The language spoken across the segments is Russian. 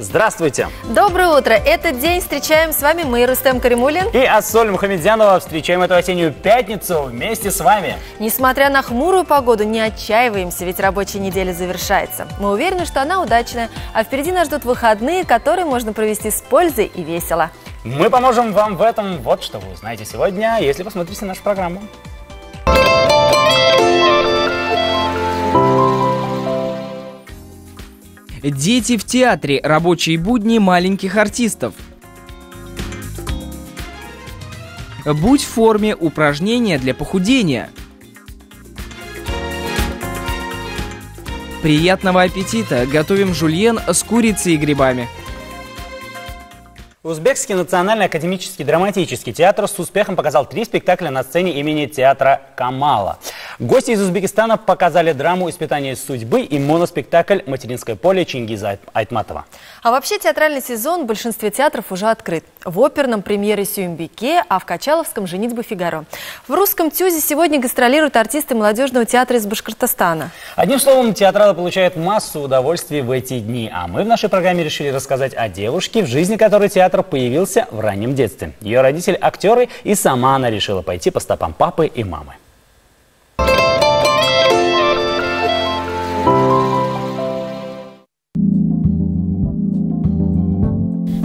Здравствуйте! Доброе утро! Этот день встречаем с вами мы, Рустем Каримуллин и Ассоль Мухамедзянова. Встречаем эту осеннюю пятницу вместе с вами. Несмотря на хмурую погоду, не отчаиваемся, ведь рабочая неделя завершается. Мы уверены, что она удачная, а впереди нас ждут выходные, которые можно провести с пользой и весело. Мы поможем вам в этом. Вот что вы узнаете сегодня, если посмотрите нашу программу. Дети в театре. Рабочие будни маленьких артистов. Будь в форме. Упражнения для похудения. Приятного аппетита! Готовим жульен с курицей и грибами. Узбекский национальный академический драматический театр с успехом показал 3 спектакля на сцене имени театра Камала. Гости из Узбекистана показали драму «Испытание судьбы» и моноспектакль «Материнское поле» Чингиза Айтматова. А вообще театральный сезон в большинстве театров уже открыт. В оперном премьере «Сюмбике», а в Качаловском «Женитьба Фигаро». В русском ТЮЗе сегодня гастролируют артисты молодежного театра из Башкортостана. Одним словом, театралы получают массу удовольствий в эти дни. А мы в нашей программе решили рассказать о девушке, в жизни которой театр появился в раннем детстве. Ее родители – актеры, и сама она решила пойти по стопам папы и мамы.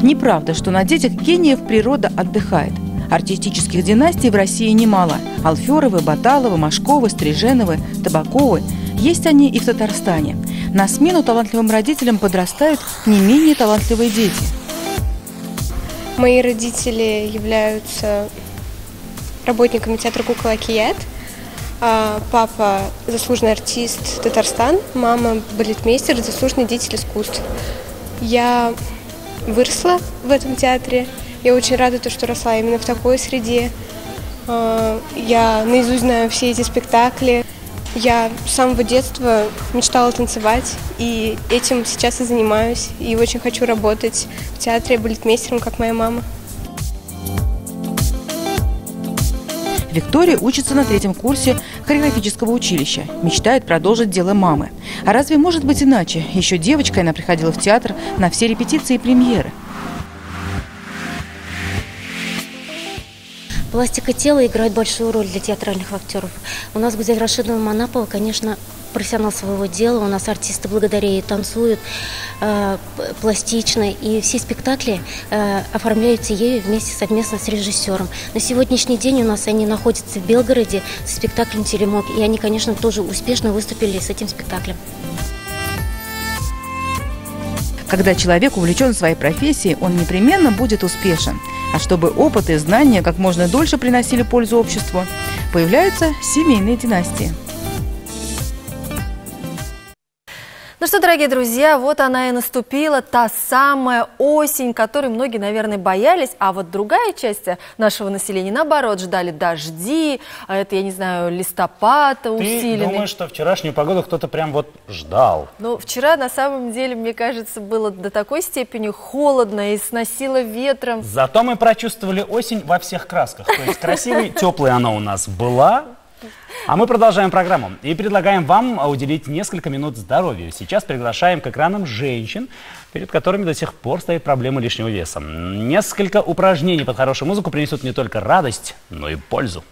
Неправда, что на детях гениев природа отдыхает. Артистических династий в России немало. Алферовы, Баталовы, Машковы, Стриженовы, Табаковы. Есть они и в Татарстане. На смену талантливым родителям подрастают не менее талантливые дети. Мои родители являются работниками театра «Кукол Акият». Папа – заслуженный артист Татарстан, мама – балетмейстер, заслуженный деятель искусств. Я выросла в этом театре. Я очень рада, что росла именно в такой среде. Я наизусть знаю все эти спектакли. Я с самого детства мечтала танцевать, и этим сейчас и занимаюсь. И очень хочу работать в театре балетмейстером, как моя мама. Виктория учится на 3-м курсе хореографического училища. Мечтает продолжить дело мамы. А разве может быть иначе? Еще девочкой она приходила в театр на все репетиции и премьеры. Пластика тела играет большую роль для театральных актеров. У нас Гузель Рашидовна Манапова, конечно, профессионал своего дела. У нас артисты благодаря ей танцуют пластично. И все спектакли оформляются ею совместно с режиссером. На сегодняшний день у нас они находятся в Белгороде со спектаклем «Теремок». И они, конечно, тоже успешно выступили с этим спектаклем. Когда человек увлечен своей профессией, он непременно будет успешен. А чтобы опыт и знания как можно дольше приносили пользу обществу, появляются семейные династии. Ну что, дорогие друзья, вот она и наступила, та самая осень, которой многие, наверное, боялись, а вот другая часть нашего населения, наоборот, ждали дожди, а это, я не знаю, листопад усиленный. Ты думаешь, что вчерашнюю погоду кто-то прям вот ждал? Ну, вчера, на самом деле, мне кажется, было до такой степени холодно и сносило ветром. Зато мы прочувствовали осень во всех красках. То есть красивой, теплой она у нас была. А мы продолжаем программу и предлагаем вам уделить несколько минут здоровью. Сейчас приглашаем к экранам женщин, перед которыми до сих пор стоит проблема лишнего веса. Несколько упражнений под хорошую музыку принесут не только радость, но и пользу.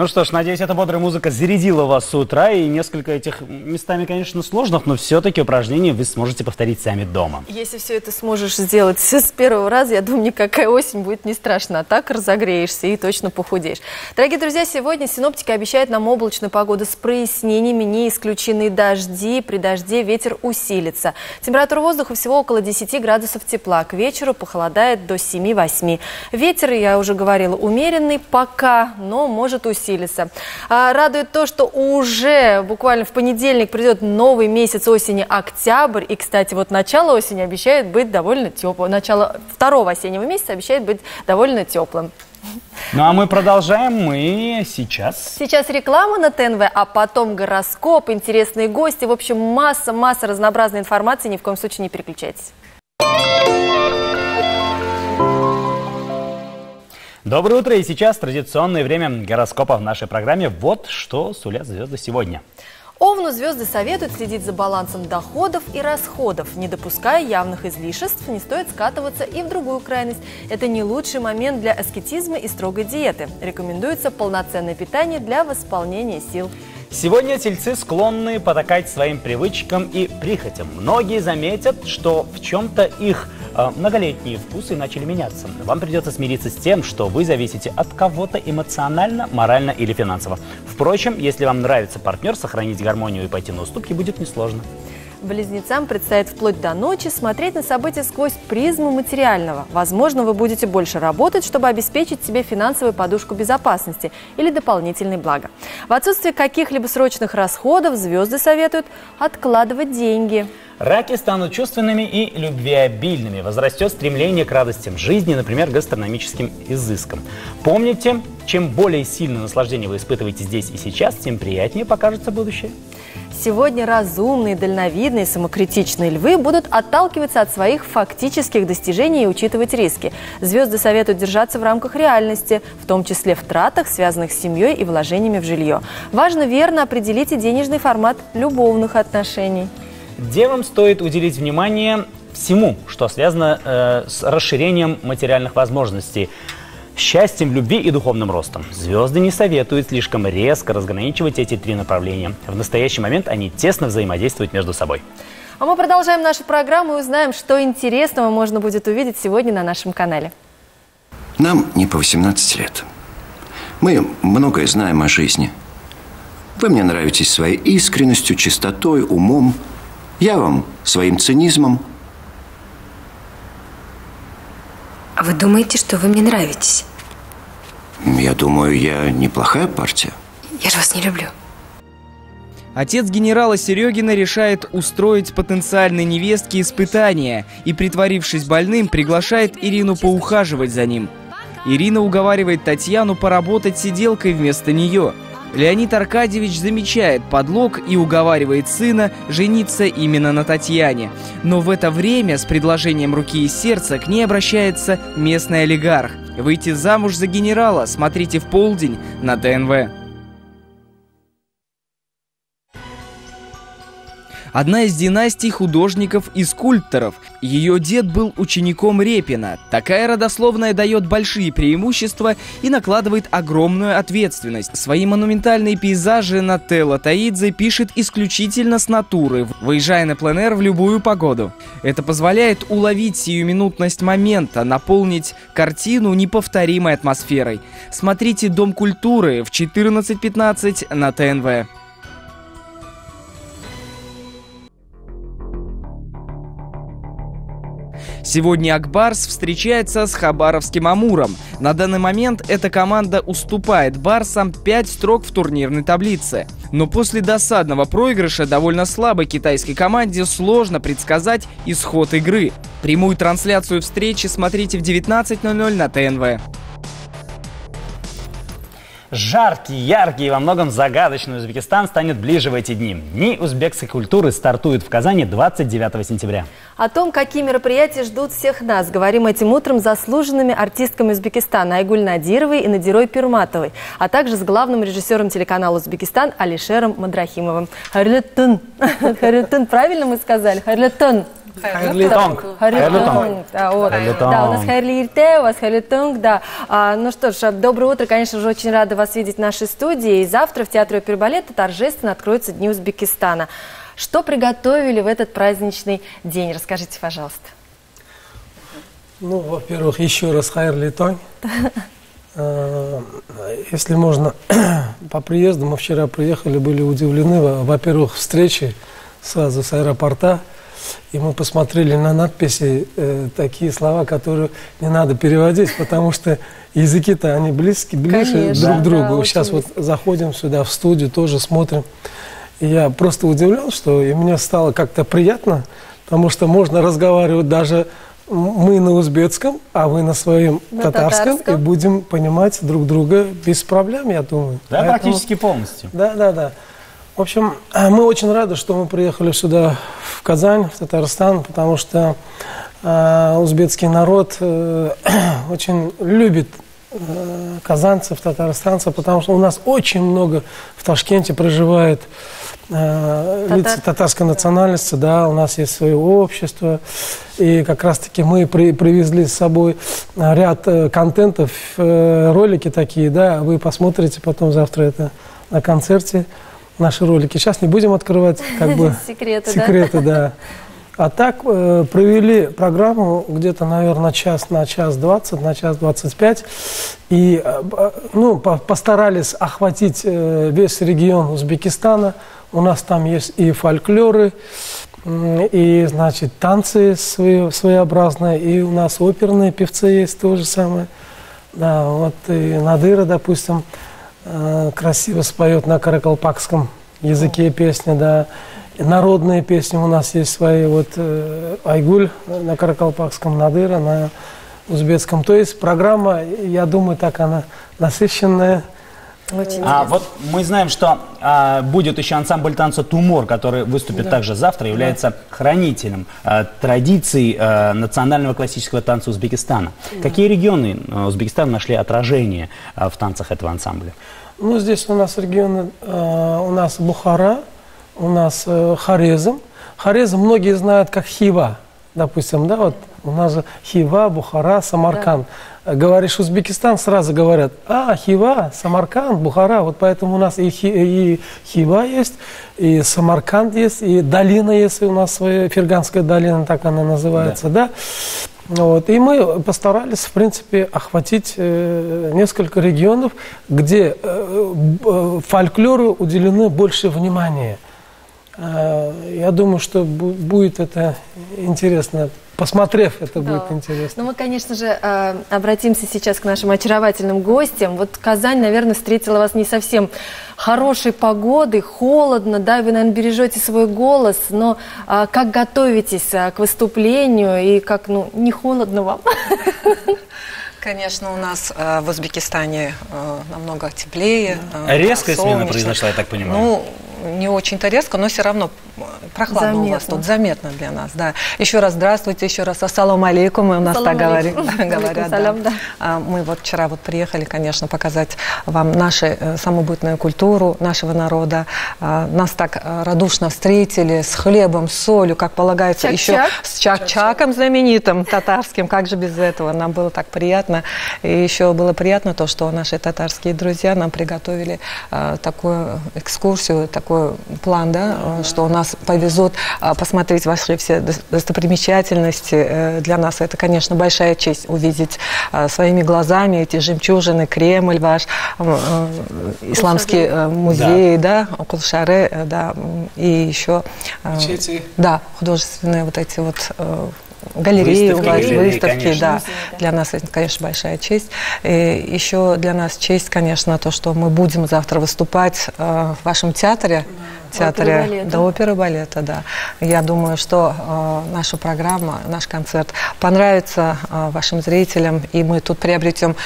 Ну что ж, надеюсь, эта бодрая музыка зарядила вас с утра, и несколько этих местами, конечно, сложных, но все-таки упражнений вы сможете повторить сами дома. Если все это сможешь сделать с первого раза, я думаю, никакая осень будет не страшна. А так разогреешься и точно похудеешь. Дорогие друзья, сегодня синоптики обещают нам облачную погоду с прояснениями, не исключены дожди. При дожде ветер усилится. Температура воздуха всего около 10 градусов тепла. К вечеру похолодает до 7-8. Ветер, я уже говорила, умеренный пока, но может усилиться. Радует то, что уже буквально в понедельник придет новый месяц осени, октябрь. И, кстати, вот начало осени обещает быть довольно теплым. Начало второго осеннего месяца обещает быть довольно теплым. Ну а мы продолжаем, мы сейчас... Сейчас реклама на ТНВ, а потом гороскоп, интересные гости. В общем, масса разнообразной информации. Ни в коем случае не переключайтесь. Доброе утро, и сейчас традиционное время гороскопа в нашей программе. Вот что сулят звезды сегодня. Овну звезды советуют следить за балансом доходов и расходов. Не допуская явных излишеств, не стоит скатываться и в другую крайность. Это не лучший момент для аскетизма и строгой диеты. Рекомендуется полноценное питание для восполнения сил. Сегодня тельцы склонны потакать своим привычкам и прихотям. Многие заметят, что в чем-то их многолетние вкусы начали меняться. Вам придется смириться с тем, что вы зависите от кого-то эмоционально, морально или финансово. Впрочем, если вам нравится партнер, сохранить гармонию и пойти на уступки будет несложно. Близнецам предстоит вплоть до ночи смотреть на события сквозь призму материального. Возможно, вы будете больше работать, чтобы обеспечить себе финансовую подушку безопасности или дополнительные блага. В отсутствие каких-либо срочных расходов звезды советуют откладывать деньги. Раки станут чувственными и любвеобильными. Возрастет стремление к радостям жизни, например, гастрономическим изыскам. Помните, чем более сильное наслаждение вы испытываете здесь и сейчас, тем приятнее покажется будущее. Сегодня разумные, дальновидные, самокритичные львы будут отталкиваться от своих фактических достижений и учитывать риски. Звезды советуют держаться в рамках реальности, в том числе в тратах, связанных с семьей и вложениями в жилье. Важно верно определить и денежный формат любовных отношений. Девам стоит уделить внимание всему, что связано с расширением материальных возможностей, счастьем в любви и духовным ростом. Звезды не советуют слишком резко разграничивать эти три направления. В настоящий момент они тесно взаимодействуют между собой. А мы продолжаем нашу программу и узнаем, что интересного можно будет увидеть сегодня на нашем канале. Нам не по 18 лет. Мы многое знаем о жизни. Вы мне нравитесь своей искренностью, чистотой, умом. Я вам своим цинизмом. А вы думаете, что вы мне нравитесь? Я думаю, я неплохая партия. Я же вас не люблю. Отец генерала Серегина решает устроить потенциальной невестке испытание и, притворившись больным, приглашает Ирину поухаживать за ним. Ирина уговаривает Татьяну поработать сиделкой вместо нее. Леонид Аркадьевич замечает подлог и уговаривает сына жениться именно на Татьяне. Но в это время с предложением руки и сердца к ней обращается местный олигарх. Выйти замуж за генерала смотрите в полдень на ТНВ. Одна из династий художников и скульпторов. Ее дед был учеником Репина. Такая родословная дает большие преимущества и накладывает огромную ответственность. Свои монументальные пейзажи Нателла Таидзе пишет исключительно с натуры, выезжая на пленэр в любую погоду. Это позволяет уловить сиюминутность момента, наполнить картину неповторимой атмосферой. Смотрите «Дом культуры» в 14:15 на ТНВ. Сегодня Акбарс встречается с Хабаровским Амуром. На данный момент эта команда уступает барсам 5 строк в турнирной таблице. Но после досадного проигрыша довольно слабой китайской команде сложно предсказать исход игры. Прямую трансляцию встречи смотрите в 19:00 на ТНВ. Жаркий, яркий и во многом загадочный Узбекистан станет ближе в эти дни. Дни узбекской культуры стартуют в Казани 29 сентября. О том, какие мероприятия ждут всех нас, говорим этим утром с заслуженными артистками Узбекистана Айгуль Надировой и Надирой Пирматовой, а также с главным режиссером телеканала «Узбекистан» Алишером Мадрахимовым. Хайрлетун. Хайрлетун, правильно мы сказали? Хайрлетун. Хайрлы тонг. Да, у нас хайрлы ирте, у вас хайрлы тонг, да. Ну что ж, доброе утро, конечно же, очень рада вас видеть в нашей студии. И завтра в Театре оперы и балета торжественно откроются Дни Узбекистана. Что приготовили в этот праздничный день? Расскажите, пожалуйста. Ну, во-первых, еще раз хайрлы тонг. Если можно, по приезду, мы вчера приехали, были удивлены, во-первых, встречи сразу с аэропорта, и мы посмотрели на надписи, такие слова, которые не надо переводить, потому что языки-то они ближе друг к другу. Да, сейчас вот заходим сюда в студию, тоже смотрим, и я просто удивлен, что и мне стало как-то приятно, потому что можно разговаривать даже мы на узбекском, а вы на своем татарском, и будем понимать друг друга без проблем, я думаю. Да, поэтому, практически полностью. Да. В общем, мы очень рады, что мы приехали сюда, в Казань, в Татарстан, потому что узбекский народ очень любит казанцев, татарстанцев, потому что у нас очень много в Ташкенте проживает лиц татарской национальности, да, у нас есть свое общество, и как раз-таки мы привезли с собой ряд контентов, ролики такие, да, вы посмотрите потом завтра это на концерте, наши ролики. Сейчас не будем открывать, как бы, секреты, да. А так провели программу где-то, наверное, на час 20, на час 25. И ну, постарались охватить весь регион Узбекистана. У нас там есть и фольклоры, и, значит, танцы своеобразные, и у нас оперные певцы есть то же самое. Да, вот и Надыра, допустим, красиво споет на каракалпакском языке песни, да. Народные песни у нас есть свои, вот Айгуль на каракалпакском, Надыра на узбекском. То есть программа, я думаю, так она насыщенная. Вот мы знаем, что будет еще ансамбль танца «Тумор», который выступит также завтра, является хранителем традиций национального классического танца Узбекистана. Какие регионы Узбекистана нашли отражение в танцах этого ансамбля? Ну, здесь у нас регионы, у нас Бухара, у нас Хорезм. Хорезм многие знают как Хива, допустим, да, вот у нас же Хива, Бухара, Самарканд. Да. Говоришь Узбекистан, сразу говорят, Хива, Самарканд, Бухара, вот поэтому у нас и Хива есть, и Самарканд есть, и долина есть, у нас своя Ферганская долина, так она называется, да. Вот. И мы постарались, в принципе, охватить несколько регионов, где фольклору уделено больше внимания. Я думаю, что будет это интересно. Посмотрев, это будет интересно. Ну, мы, конечно же, обратимся сейчас к нашим очаровательным гостям. Вот Казань, наверное, встретила вас не совсем хорошей погодой, холодно, да, вы, наверное, бережете свой голос, но как готовитесь к выступлению и как, ну, не холодно вам? Конечно, у нас в Узбекистане намного теплее. Резкая смена произошла, я так понимаю. Ну, не очень-то резко, но все равно прохладно у вас тут, заметно для нас. Да. Еще раз здравствуйте, еще раз ассаламу алейкум, мы у нас так говорят. Мы вот вчера вот приехали, конечно, показать вам нашу самобытную культуру нашего народа. Нас так радушно встретили с хлебом, с солью, как полагается, еще с чак-чаком знаменитым татарским. Как же без этого? Нам было так приятно. И еще было приятно то, что наши татарские друзья нам приготовили такую экскурсию, такой план, да, что нас повезут посмотреть ваши все достопримечательности. Для нас это, конечно, большая честь увидеть своими глазами эти жемчужины, Кремль ваш, исламский музей, да, Кулшары, да, и еще да, художественные вот эти вот галереи, выставки, да. Для нас это, конечно, большая честь. И еще для нас честь, конечно, то, что мы будем завтра выступать в вашем театре. До оперы и балета, да. Я думаю, что наша программа, наш концерт понравится вашим зрителям, и мы тут приобретем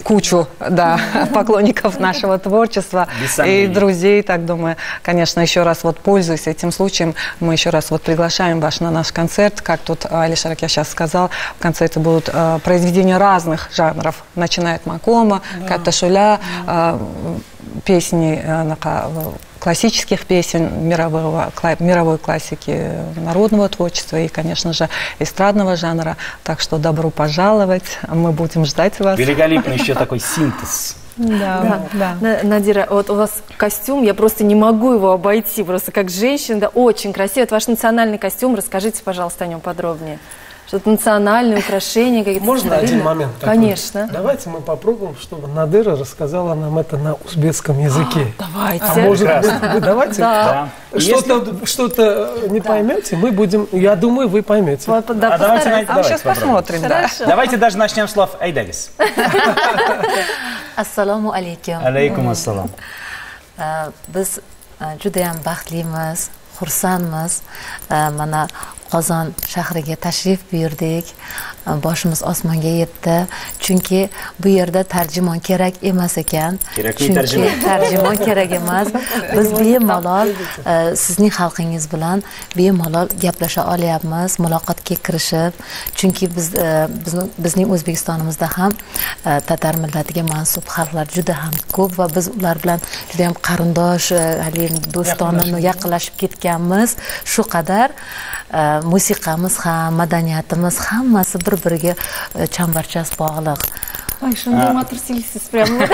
кучу, да, поклонников нашего творчества и друзей, так думаю. Конечно, еще раз вот пользуясь этим случаем, мы еще раз вот приглашаем вас на наш концерт, как тут Алишер Акя сейчас сказал, в концерте будут произведения разных жанров, начиная от Макома, Катташуля, песни классических песен, мировой классики, народного творчества и, конечно же, эстрадного жанра. Так что добро пожаловать, мы будем ждать вас. Великолепный еще такой синтез. Да. Надира, вот у вас костюм, я просто не могу его обойти, просто как женщина, да, очень красивый. Это ваш национальный костюм, расскажите, пожалуйста, о нем подробнее. Что-то национальные украшения какие-то. Можно один момент? Конечно. Давайте мы попробуем, чтобы Надира рассказала нам это на узбекском языке. Давайте. А может быть, давайте? Да. Что-то не поймете, мы будем, я думаю, вы поймете. Давайте сейчас посмотрим. Давайте даже начнем с слов «Айдагис». Assalomu alaykum. Alaykum assalom. Biz judayam baxtlimiz, xursandmiz. Mana Qozon shahriga tashrif buyurdik. Boshimiz osmonga yetdi. Chunki bu yerda tarjimon kerak emas ekan. Chunki tarjimon kerak emas. Biz bemalol sizning xalqingiz bilan bemalol gaplasha olyapmiz, muloqotga kirishib. Chunki bizning O'zbekistonimizda ham tatar millatiga mansub xalqlar juda ham ko'p va biz ular bilan juda ham qarindosh, do'stona yaqinlashib ketganmiz. Shu qadar musiqamiz ham, madaniyatimiz hammasi bir-biriga chambarchas bog'liq. Ой, шандоматрсились прямо.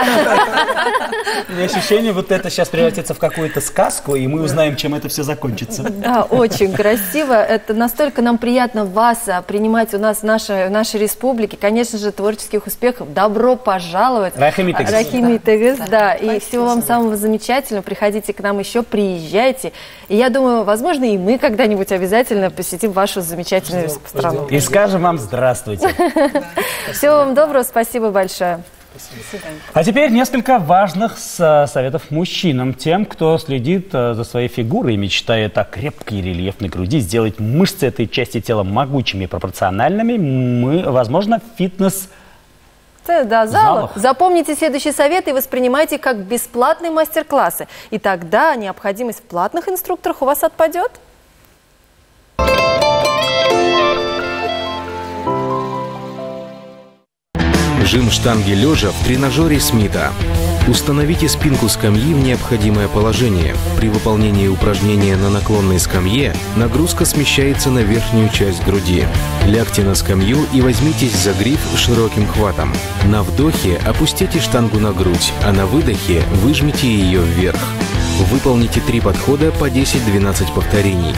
Ощущение, вот это сейчас превратится в какую-то сказку, и мы узнаем, чем это все закончится. Да, очень красиво. Это настолько нам приятно вас принимать у нас в нашей республике. Конечно же, творческих успехов. Добро пожаловать. Рахимитегис. Да, и всего вам самого замечательного. Приходите к нам еще, приезжайте. И я думаю, возможно, и мы когда-нибудь обязательно посетим вашу замечательную страну. И скажем вам здравствуйте. Всего вам доброго, спасибо большое. А теперь несколько важных советов мужчинам, тем, кто следит за своей фигурой и мечтает о крепкой и рельефной груди, сделать мышцы этой части тела могучими и пропорциональными. Возможно, фитнес. Да, залах. Запомните следующие советы и воспринимайте как бесплатные мастер-классы. И тогда необходимость в платных инструкторах у вас отпадет. Жим штанги лежа в тренажере Смита. Установите спинку скамьи в необходимое положение. При выполнении упражнения на наклонной скамье нагрузка смещается на верхнюю часть груди. Лягте на скамью и возьмитесь за гриф широким хватом. На вдохе опустите штангу на грудь, а на выдохе выжмите ее вверх. Выполните 3 подхода по 10-12 повторений.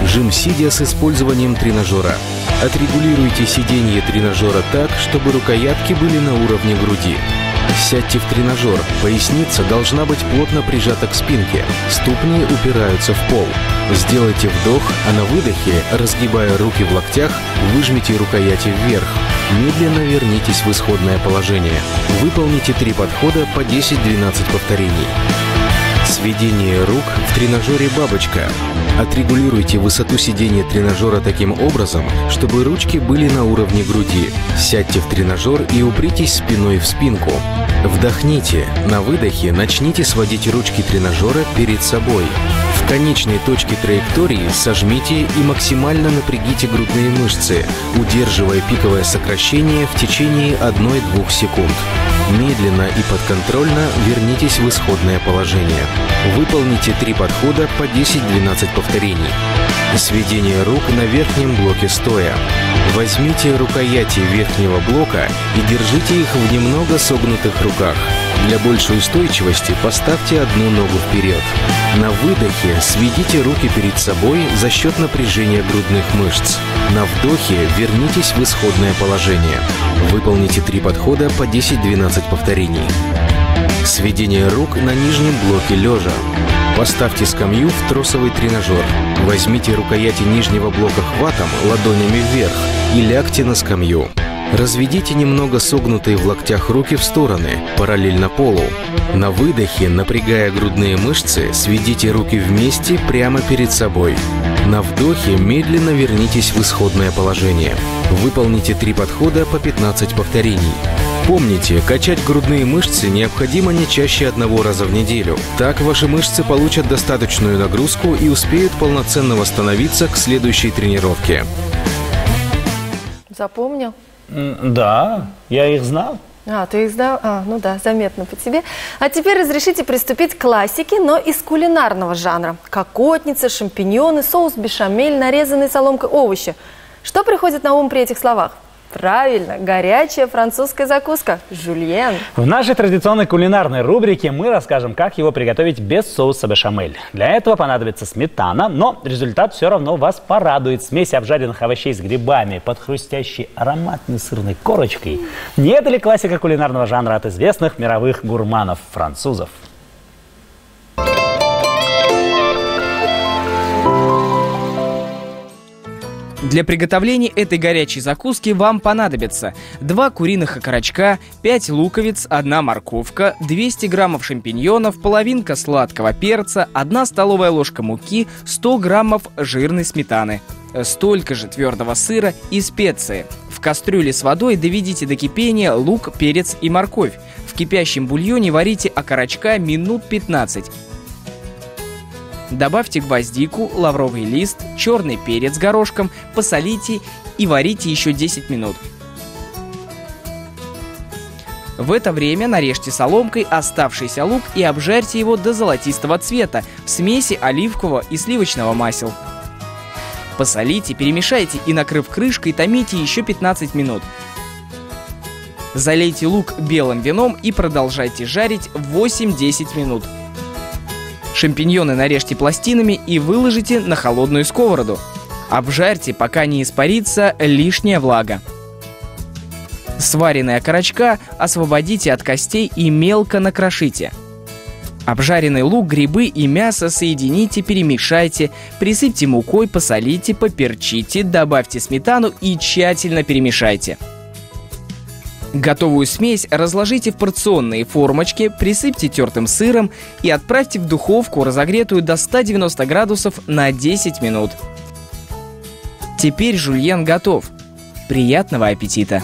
Жим сидя с использованием тренажера. Отрегулируйте сиденье тренажера так, чтобы рукоятки были на уровне груди. Сядьте в тренажер. Поясница должна быть плотно прижата к спинке. Ступни упираются в пол. Сделайте вдох, а на выдохе, разгибая руки в локтях, выжмите рукояти вверх. Медленно вернитесь в исходное положение. Выполните 3 подхода по 10-12 повторений. Сведение рук в тренажере «Бабочка». Отрегулируйте высоту сидения тренажера таким образом, чтобы ручки были на уровне груди. Сядьте в тренажер и упритесь спиной в спинку. Вдохните. На выдохе начните сводить ручки тренажера перед собой. В конечной точке траектории сожмите и максимально напрягите грудные мышцы, удерживая пиковое сокращение в течение 1-2 секунд. Медленно и подконтрольно вернитесь в исходное положение. Выполните 3 подхода по 10-12 повторений. Сведение рук на верхнем блоке стоя. Возьмите рукояти верхнего блока и держите их в немного согнутых руках. Для большей устойчивости поставьте одну ногу вперед. На выдохе сведите руки перед собой за счет напряжения грудных мышц. На вдохе вернитесь в исходное положение. Выполните 3 подхода по 10-12 повторений. Сведение рук на нижнем блоке лежа. Поставьте скамью в тросовый тренажер. Возьмите рукояти нижнего блока хватом ладонями вверх и лягте на скамью. Разведите немного согнутые в локтях руки в стороны, параллельно полу. На выдохе, напрягая грудные мышцы, сведите руки вместе прямо перед собой. На вдохе медленно вернитесь в исходное положение. Выполните 3 подхода по 15 повторений. Помните, качать грудные мышцы необходимо не чаще 1 раза в неделю. Так ваши мышцы получат достаточную нагрузку и успеют полноценно восстановиться к следующей тренировке. Запомнил? Да, я их знал. Ты их сдал? Ну да, заметно по тебе. А теперь разрешите приступить к классике, но из кулинарного жанра. Кокотница, шампиньоны, соус бешамель, нарезанные соломкой овощи. Что приходит на ум при этих словах? Правильно, горячая французская закуска – жульен. В нашей традиционной кулинарной рубрике мы расскажем, как его приготовить без соуса бешамель. Для этого понадобится сметана, но результат все равно вас порадует. Смесь обжаренных овощей с грибами под хрустящей ароматной сырной корочкой. Не это ли классика кулинарного жанра от известных мировых гурманов французов? Для приготовления этой горячей закуски вам понадобится 2 куриных окорочка, 5 луковиц, 1 морковка, 200 граммов шампиньонов, половинка сладкого перца, 1 столовая ложка муки, 100 граммов жирной сметаны, столько же твердого сыра и специи. В кастрюле с водой доведите до кипения лук, перец и морковь. В кипящем бульоне варите окорочка минут 15. Добавьте гвоздику, лавровый лист, черный перец горошком, посолите и варите еще 10 минут. В это время нарежьте соломкой оставшийся лук и обжарьте его до золотистого цвета в смеси оливкового и сливочного масел. Посолите, перемешайте и, накрыв крышкой, томите еще 15 минут. Залейте лук белым вином и продолжайте жарить 8-10 минут. Шампиньоны нарежьте пластинами и выложите на холодную сковороду. Обжарьте, пока не испарится лишняя влага. Сваренные окорочка освободите от костей и мелко накрошите. Обжаренный лук, грибы и мясо соедините, перемешайте, присыпьте мукой, посолите, поперчите, добавьте сметану и тщательно перемешайте. Готовую смесь разложите в порционные формочки, присыпьте тертым сыром и отправьте в духовку, разогретую до 190 градусов на 10 минут. Теперь жульен готов. Приятного аппетита!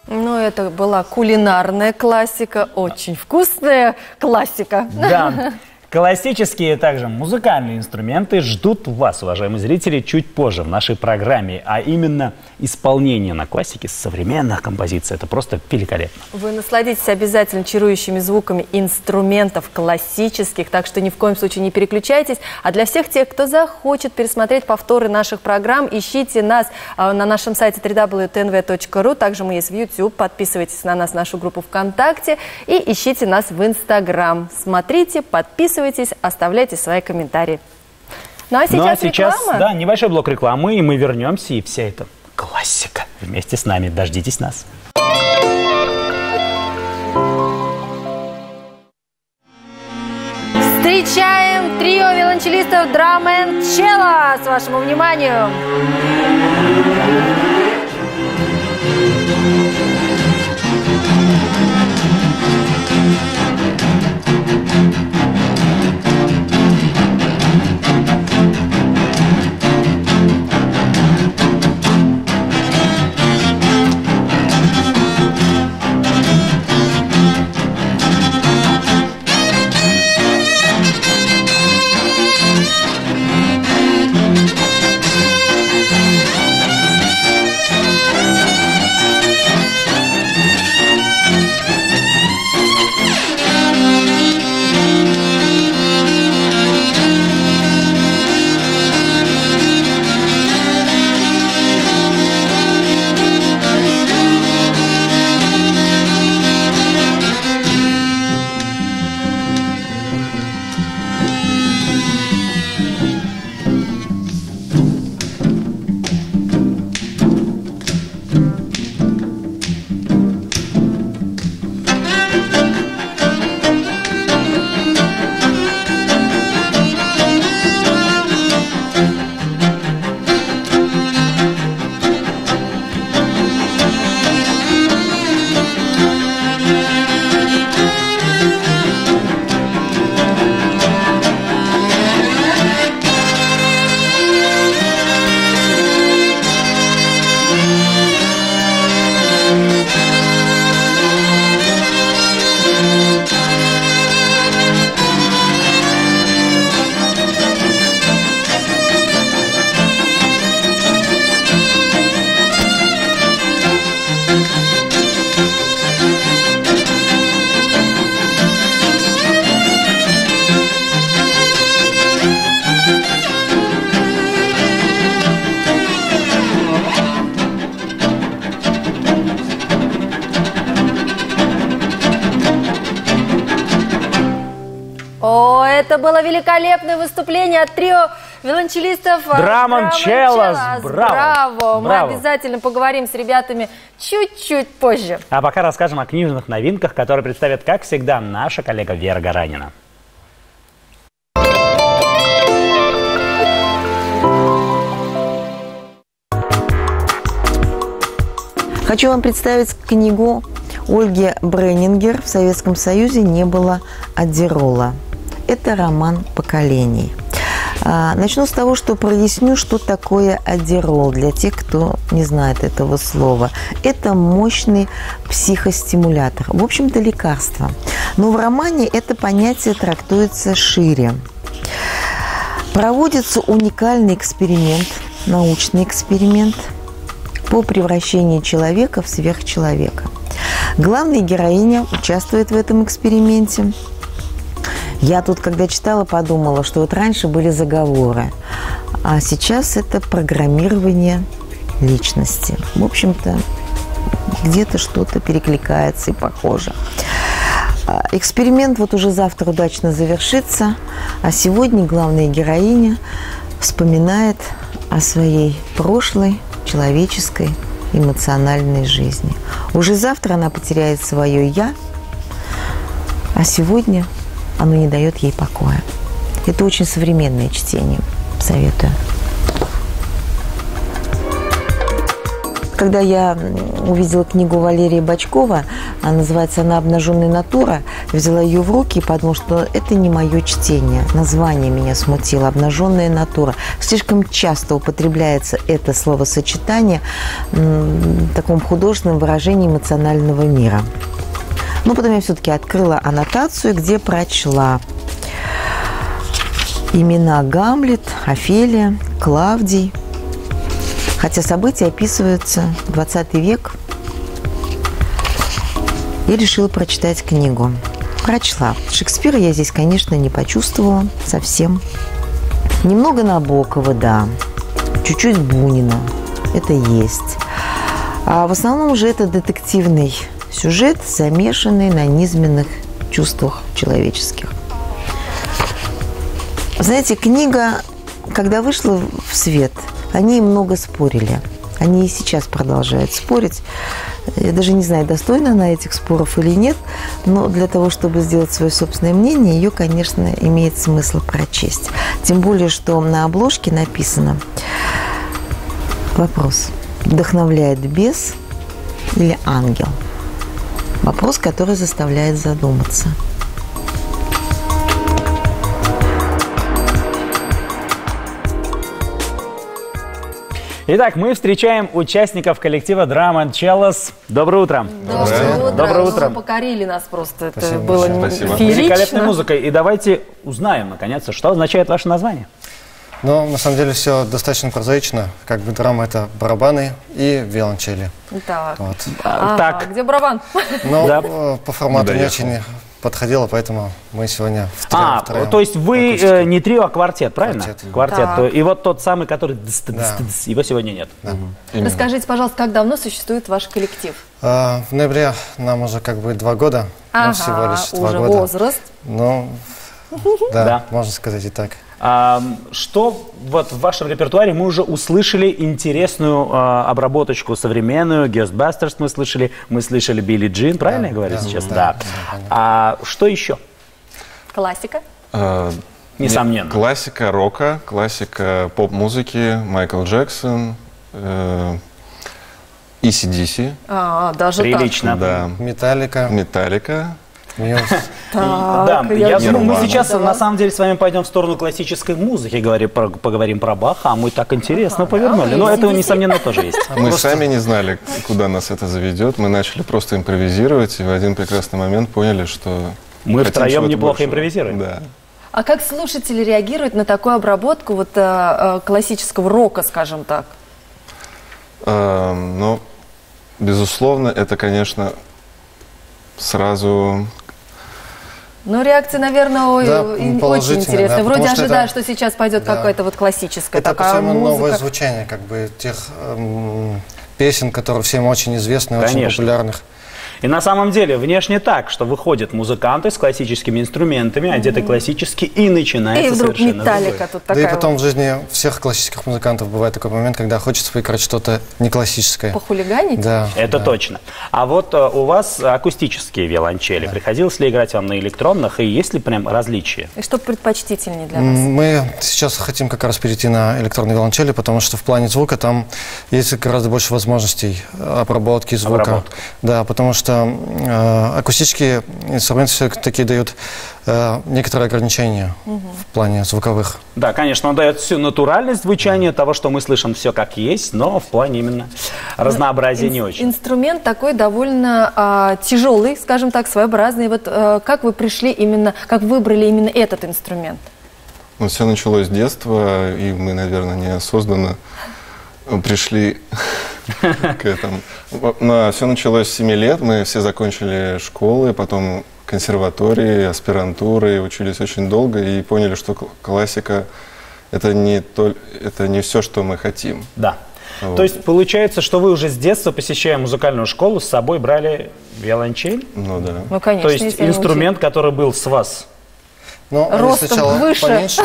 Ну, это была кулинарная классика, очень вкусная классика. Да. Классические также музыкальные инструменты ждут вас, уважаемые зрители, чуть позже в нашей программе. А именно исполнение на классике современных композиций. Это просто великолепно. Вы насладитесь обязательно чарующими звуками инструментов классических, так что ни в коем случае не переключайтесь. А для всех тех, кто захочет пересмотреть повторы наших программ, ищите нас на нашем сайте www.tnv.ru. Также мы есть в YouTube. Подписывайтесь на нас, нашу группу ВКонтакте. И ищите нас в Instagram. Смотрите, подписывайтесь. Оставляйте свои комментарии. Ну а сейчас реклама. Да, небольшой блок рекламы, и мы вернемся, и вся эта классика вместе с нами. Дождитесь нас. Встречаем трио виолончелистов Drum and Cello. С вашему вниманию. Это было великолепное выступление от трио виолончелистов Drum and Cellos. Браво! Мы Браво. обязательно поговорим с ребятами чуть-чуть позже. А пока расскажем о книжных новинках, которые представит, как всегда, наша коллега Вера Гаранина. Хочу вам представить книгу Ольги Бренингер «В Советском Союзе не было аддерола». Это роман поколений. Начну с того, что проясню, что такое аддерол для тех, кто не знает этого слова. Это мощный психостимулятор, в общем-то лекарство. Но в романе это понятие трактуется шире. Проводится уникальный эксперимент, научный эксперимент по превращению человека в сверхчеловека. Главная героиня участвует в этом эксперименте. Я тут, когда читала, подумала, что вот раньше были заговоры, а сейчас это программирование личности. В общем-то, где-то что-то перекликается и похоже. Эксперимент вот уже завтра удачно завершится, а сегодня главная героиня вспоминает о своей прошлой человеческой эмоциональной жизни. Уже завтра она потеряет свое «я», а сегодня оно не дает ей покоя. Это очень современное чтение. Советую. Когда я увидела книгу Валерия Бочкова, называется она «Обнаженная натура», взяла ее в руки и подумала, что это не мое чтение. Название меня смутило «Обнаженная натура». Слишком часто употребляется это словосочетание в таком художественном выражении эмоционального мира. Но потом я все-таки открыла аннотацию, где прочла имена Гамлет, Офелия, Клавдий. Хотя события описываются 20 век. Я решила прочитать книгу. Прочла. Шекспира я здесь, конечно, не почувствовала совсем. Немного Набокова, да. Чуть-чуть Бунина. Это есть. А в основном же это детективный сюжет, замешанный на низменных чувствах человеческих. Знаете, книга, когда вышла в свет, о ней много спорили. Они и сейчас продолжают спорить. Я даже не знаю, достойна она этих споров или нет, но для того, чтобы сделать свое собственное мнение, ее, конечно, имеет смысл прочесть. Тем более, что на обложке написано вопрос: вдохновляет бес или ангел? Вопрос, который заставляет задуматься. Итак, мы встречаем участников коллектива Drum and Cellos. Доброе утро. Доброе утро. Вы покорили нас просто. Спасибо. Это было феерично. Великолепной музыкой. И давайте узнаем, наконец-то, что означает ваше название. Ну, на самом деле, все достаточно прозаично. Как бы драма — это барабаны и виолончели. Так. Вот. Так. Где барабан? Но по формату не очень подходило, поэтому мы сегодня втроем. То есть вы не трио, а квартет, правильно? Квартет. И вот тот самый, который его сегодня нет. Да. Расскажите, пожалуйста, как давно существует ваш коллектив? В ноябре нам уже как бы 2 года. Ага, всего лишь 2 уже года. возраст. Ну, да, можно сказать и так. Что вот в вашем репертуаре мы уже услышали интересную обработочку современную, Ghostbusters мы слышали Билли Джин, правильно я говорю сейчас? Да. А что еще? Классика? Несомненно. Классика рока, классика поп-музыки, Майкл Джексон, AC/DC. Даже прилично. Да. Металлика. Да, я думаю, мы сейчас на самом деле с вами пойдем в сторону классической музыки, поговорим про Баха, а мы так интересно повернули. Но этого, несомненно, тоже есть. Мы сами не знали, куда нас это заведет. Мы начали просто импровизировать, и в один прекрасный момент поняли, что мы втроем неплохо импровизируем. Да. А как слушатели реагируют на такую обработку вот классического рока, скажем так? Ну, безусловно, это, конечно, сразу... Ну, реакция, наверное, очень интересная. Да, вроде ожидаю, что сейчас пойдет какая-то вот классическая это такая музыка. новое звучание, как бы, тех песен, которые всем очень известны, очень популярных. И на самом деле внешне так, что выходят музыканты с классическими инструментами, одеты классически, и начинается совершенно металлика тут такая. Да и потом в жизни всех классических музыкантов бывает такой момент, когда хочется поиграть что-то не классическое. Похулиганить? Да. Это точно. А вот у вас акустические виолончели. Приходилось ли играть вам на электронных, и есть ли прям различия? И что предпочтительнее для вас? Мы сейчас хотим как раз перейти на электронные виолончели, потому что в плане звука там есть гораздо больше возможностей обработки звука. Да, потому что акустические инструменты все-таки дают некоторые ограничения в плане звуковых. Да, конечно, он дает всю натуральность звучания того, что мы слышим все как есть, но в плане именно разнообразия не очень. Инструмент такой довольно тяжелый, скажем так, своеобразный. Вот как вы пришли именно, как выбрали именно этот инструмент? Ну, все началось с детства, и мы, наверное, неосознанно пришли к этому. Все началось с 7 лет, мы все закончили школы, потом консерватории, аспирантуры, учились очень долго и поняли, что классика – это не все, что мы хотим. Да. Вот. То есть получается, что вы уже с детства, посещая музыкальную школу, с собой брали виолончель? Ну да. Ну, конечно, то есть инструмент, который был с вас? Ну, ростом выше. Поменьше,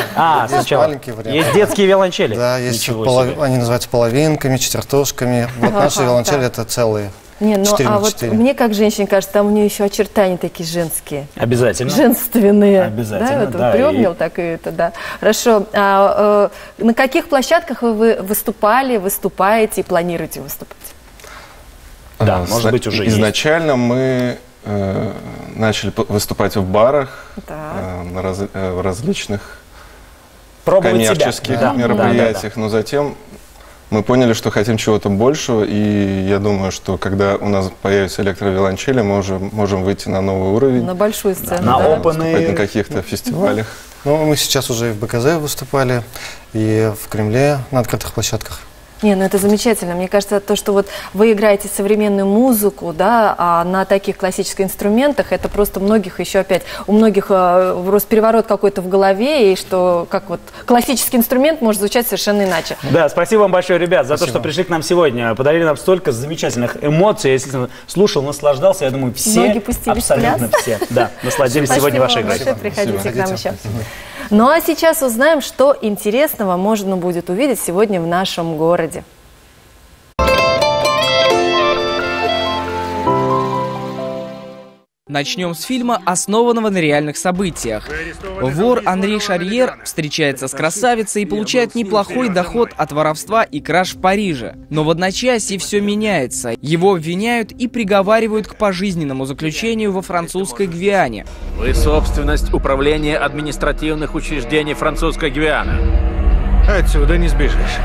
сначала. Есть детские виолончели? Да, есть они называются половинками, четвертушками. Вот наши виолончели это целые. Не, ну а вот мне как женщине кажется, там у нее еще очертания такие женские. Обязательно. Женственные. Обязательно, да. Приобнял так и это, да. Хорошо. На каких площадках вы выступали, выступаете и планируете выступать? Да, может быть, уже изначально мы начали выступать в барах, в различных коммерческих мероприятиях, но затем мы поняли, что хотим чего-то большего, и я думаю, что когда у нас появятся электровиолончели, мы уже можем выйти на новый уровень. На большую сцену, на выступать на каких-то фестивалях. Ну, мы сейчас уже и в БКЗ выступали, и в Кремле на открытых площадках. Не, ну это замечательно. Мне кажется, то, что вот вы играете современную музыку, да, а на таких классических инструментах, это просто многих еще опять, у многих переворот какой-то в голове, и что как вот классический инструмент может звучать совершенно иначе. Да, спасибо вам большое, ребят, за то, что пришли к нам сегодня, подарили нам столько замечательных эмоций. Если слушал, наслаждался, я думаю, все, абсолютно все, да, насладились сегодня вашей игрой. Приходите к нам еще. Ну а сейчас узнаем, что интересного можно будет увидеть сегодня в нашем городе. Начнем с фильма, основанного на реальных событиях. Вор Анри Шарьер встречается с красавицей и получает неплохой доход от воровства и краж в Париже. Но в одночасье все меняется. Его обвиняют и приговаривают к пожизненному заключению во французской Гвиане. Вы собственность управления административных учреждений французской Гвианы. Отсюда не сбежишь.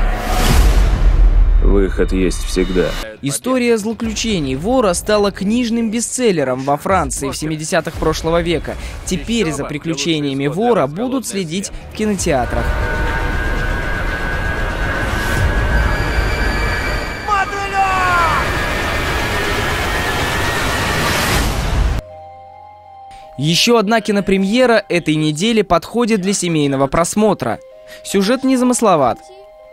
Выход есть всегда. История злоключений вора стала книжным бестселлером во Франции в 70-х прошлого века. Теперь за приключениями вора будут следить в кинотеатрах. Еще одна кинопремьера этой недели подходит для семейного просмотра. Сюжет незамысловат.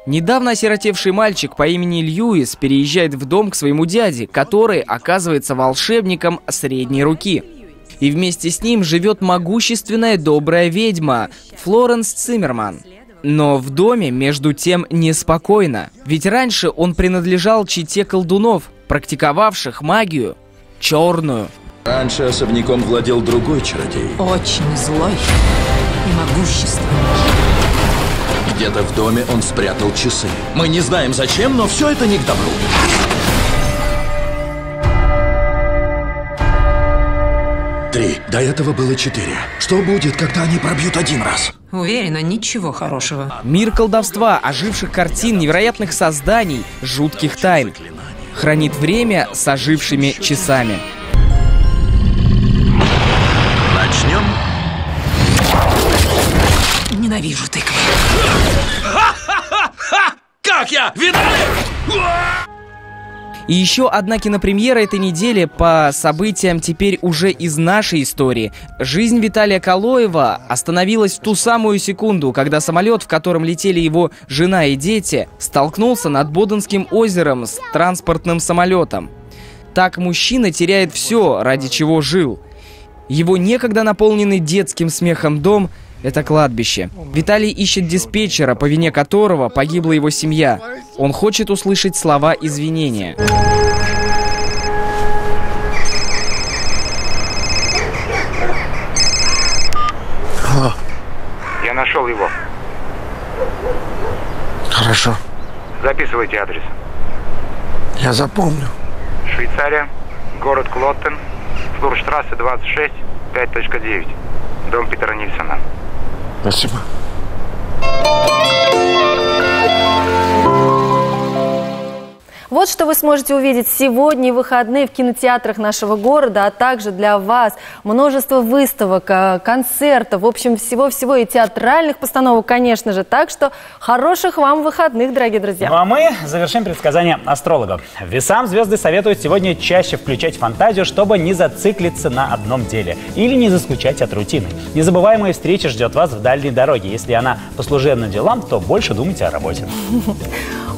Недавно осиротевший мальчик по имени Льюис переезжает в дом к своему дяде, который оказывается волшебником средней руки. И вместе с ним живет могущественная добрая ведьма Флоренс Циммерман. Но в доме, между тем, неспокойно. Ведь раньше он принадлежал чете колдунов, практиковавших магию черную. Раньше особняком владел другой чародей. Очень злой и могущественный. Где-то в доме он спрятал часы. Мы не знаем зачем, но все это не к добру. Три. До этого было 4. Что будет, когда они пробьют один раз? Уверена, ничего хорошего. Мир колдовства, оживших картин, невероятных созданий, жутких тайн. Хранит время с ожившими часами. Начнем? Ненавижу тыквы. Как я? Видали? И еще одна кинопремьера этой недели по событиям теперь уже из нашей истории. Жизнь Виталия Калоева остановилась в ту самую секунду, когда самолет, в котором летели его жена и дети, столкнулся над Боденским озером с транспортным самолетом. Так мужчина теряет все, ради чего жил. Его некогда наполненный детским смехом дом – это кладбище. Виталий ищет диспетчера, по вине которого погибла его семья. Он хочет услышать слова извинения. Алло. Я нашел его. Хорошо. Записывайте адрес. Я запомню. Швейцария, город Клоттен, Флурштрассе 26, 5.9. Дом Питера Нильсона. Спасибо. Вот что вы сможете увидеть сегодня и в выходные в кинотеатрах нашего города, а также для вас множество выставок, концертов, в общем, всего-всего и театральных постановок, конечно же. Так что хороших вам выходных, дорогие друзья. Ну а мы завершим предсказание астрологов. Весам звезды советуют сегодня чаще включать фантазию, чтобы не зациклиться на одном деле или не заскучать от рутины. Незабываемая встреча ждет вас в дальней дороге. Если она по служебным делам, то больше думайте о работе.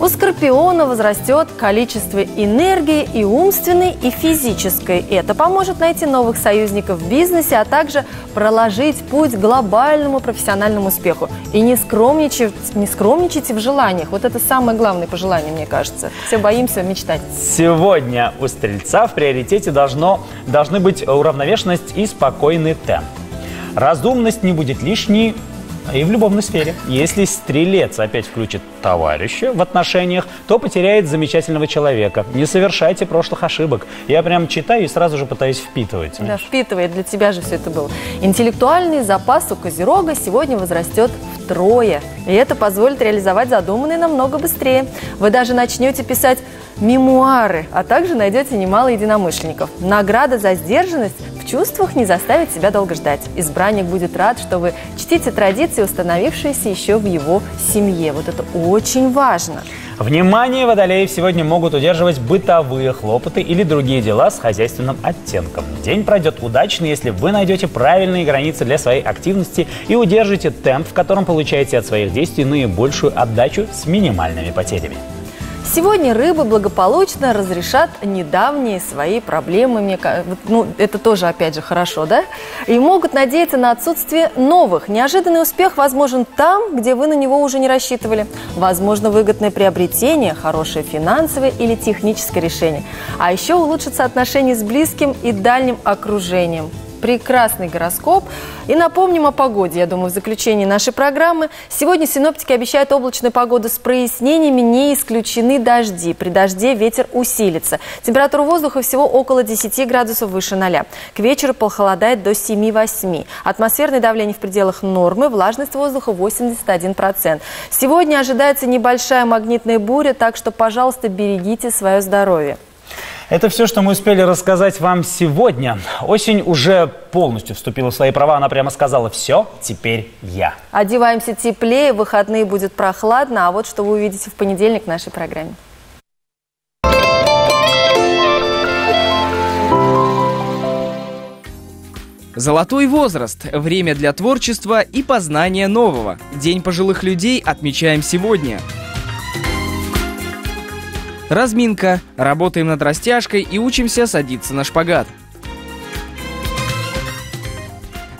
У Скорпиона возрастет количество энергии и умственной, и физической. Это поможет найти новых союзников в бизнесе, а также проложить путь к глобальному профессиональному успеху. И не скромничайте в желаниях. Вот это самое главное пожелание, мне кажется. Все боимся мечтать. Сегодня у Стрельца в приоритете должны быть уравновешенность и спокойный темп. Разумность не будет лишней и в любовной сфере. Если Стрелец опять включит товарища в отношениях, то потеряет замечательного человека. Не совершайте прошлых ошибок. Я прям читаю и сразу же пытаюсь впитывать. Да, впитывает. Для тебя же все это было. Интеллектуальный запас у Козерога сегодня возрастет втрое. И это позволит реализовать задуманное намного быстрее. Вы даже начнете писать мемуары, а также найдете немало единомышленников. Награда за сдержанность в чувствах не заставит себя долго ждать. Избранник будет рад, что вы чтите традиции, установившиеся еще в его семье. Вот это очень важно. Внимание, водолеев сегодня могут удерживать бытовые хлопоты или другие дела с хозяйственным оттенком. День пройдет удачно, если вы найдете правильные границы для своей активности и удержите темп, в котором получаете от своих действий наибольшую отдачу с минимальными потерями. Сегодня рыбы благополучно разрешат недавние свои проблемы. Это тоже, опять же, хорошо, да? И могут надеяться на отсутствие новых. Неожиданный успех возможен там, где вы на него уже не рассчитывали. Возможно, выгодное приобретение, хорошее финансовое или техническое решение. А еще улучшатся отношения с близким и дальним окружением. Прекрасный гороскоп. И напомним о погоде, я думаю, в заключении нашей программы. Сегодня синоптики обещают облачную погоду с прояснениями, не исключены дожди. При дожде ветер усилится. Температура воздуха всего около 10 градусов выше 0. К вечеру похолодает до 7-8. Атмосферное давление в пределах нормы, влажность воздуха 81%. Сегодня ожидается небольшая магнитная буря, так что, пожалуйста, берегите свое здоровье. Это все, что мы успели рассказать вам сегодня. Осень уже полностью вступила в свои права. Она прямо сказала: все, теперь я. Одеваемся теплее, в выходные будет прохладно. А вот что вы увидите в понедельник в нашей программе. Золотой возраст. Время для творчества и познания нового. День пожилых людей отмечаем сегодня. Разминка. Работаем над растяжкой и учимся садиться на шпагат.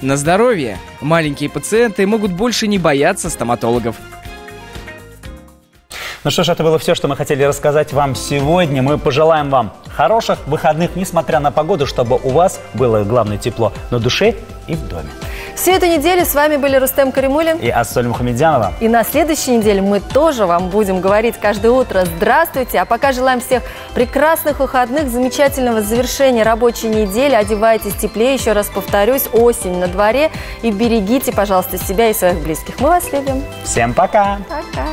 На здоровье. Маленькие пациенты могут больше не бояться стоматологов. Ну что ж, это было все, что мы хотели рассказать вам сегодня. Мы пожелаем вам хороших выходных, несмотря на погоду, чтобы у вас было, главное, тепло на душе и в доме. Всю эту неделю с вами были Рустем Каримулин и Ассоль Мухамедзянова. И на следующей неделе мы тоже вам будем говорить каждое утро «Здравствуйте!». А пока желаем всех прекрасных выходных, замечательного завершения рабочей недели. Одевайтесь теплее, еще раз повторюсь, осень на дворе. И берегите, пожалуйста, себя и своих близких. Мы вас любим. Всем пока! Пока!